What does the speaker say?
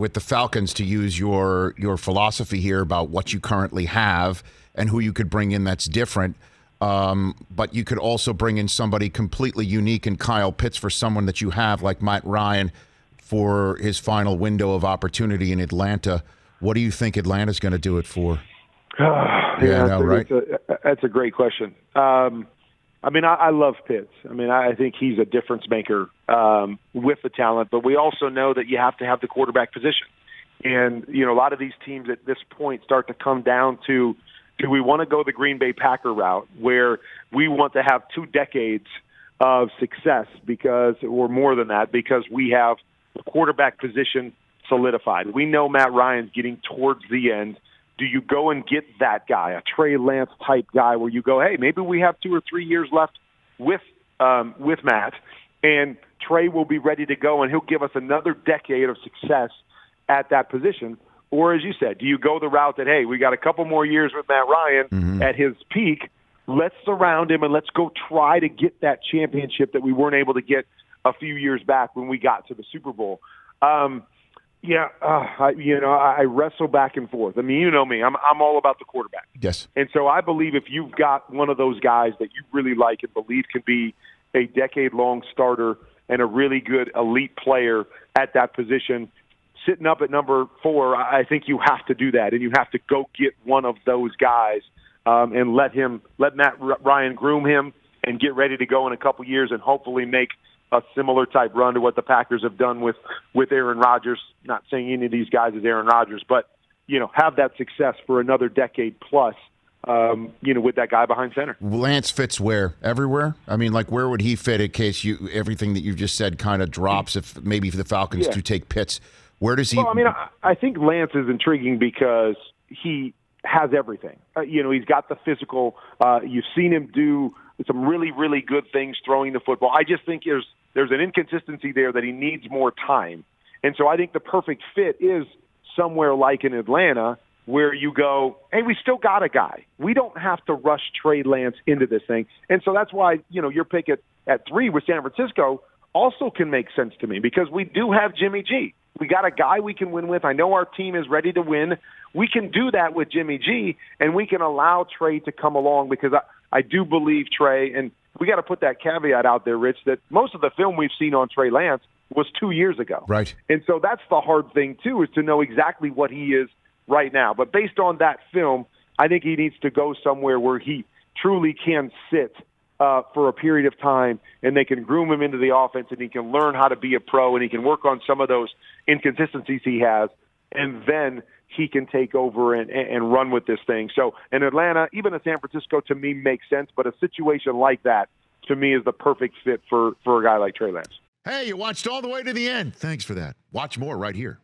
with the Falcons, to use your philosophy here about what you currently have and who you could bring in that's different. But you could also bring in somebody completely unique in Kyle Pitts for someone that you have, like Matt Ryan, for his final window of opportunity in Atlanta. What do you think Atlanta's going to do it for? Right? That's a great question. I love Pitts. I think he's a difference maker with the talent, but we also know that you have to have the quarterback position. And, a lot of these teams at this point start to come down to, do we want to go the Green Bay Packer route where we want to have 2 decades of success or more than that, because we have the quarterback position solidified? We know Matt Ryan's getting towards the end. Do you go and get that guy, a Trey Lance type guy, where you go, hey, maybe we have 2 or 3 years left with Matt, and Trey will be ready to go, and he'll give us another decade of success at that position? Or, as you said, do you go the route that, hey, we got a couple more years with Matt Ryan at his peak, let's surround him and let's go try to get that championship that we weren't able to get a few years back when we got to the Super Bowl? I wrestle back and forth. You know me. I'm all about the quarterback. Yes. And so I believe if you've got one of those guys that you really like and believe can be a decade-long starter and a really good elite player at that position, sitting up at number 4, I think you have to do that, and you have to go get one of those guys and let Matt Ryan groom him and get ready to go in a couple years and hopefully make a similar type run to what the Packers have done with Aaron Rodgers. Not saying any of these guys is Aaron Rodgers, but have that success for another decade plus. With that guy behind center. Lance fits where? Everywhere? Where would he fit in case everything that you've just said kind of drops if the Falcons do take Pitts? Where does he? Well, I think Lance is intriguing because he has everything. He's got the physical. You've seen him do some really, really good things throwing the football. I just think there's an inconsistency there that he needs more time. And so I think the perfect fit is somewhere like in Atlanta, where you go, hey, we still got a guy. We don't have to rush Trey Lance into this thing. And so that's why, your pick at 3 with San Francisco also can make sense to me, because we do have Jimmy G. We got a guy we can win with. I know our team is ready to win. We can do that with Jimmy G, and we can allow Trey to come along, because I do believe Trey, and we got to put that caveat out there, Rich, that most of the film we've seen on Trey Lance was 2 years ago. Right. And so that's the hard thing, too, is to know exactly what he is right now. But based on that film, I think he needs to go somewhere where he truly can sit for a period of time, and they can groom him into the offense, and he can learn how to be a pro, and he can work on some of those inconsistencies he has, and then he can take over and run with this thing. So in Atlanta, even in San Francisco, to me, makes sense, but a situation like that, to me, is the perfect fit for a guy like Trey Lance. Hey, you watched all the way to the end. Thanks for that. Watch more right here.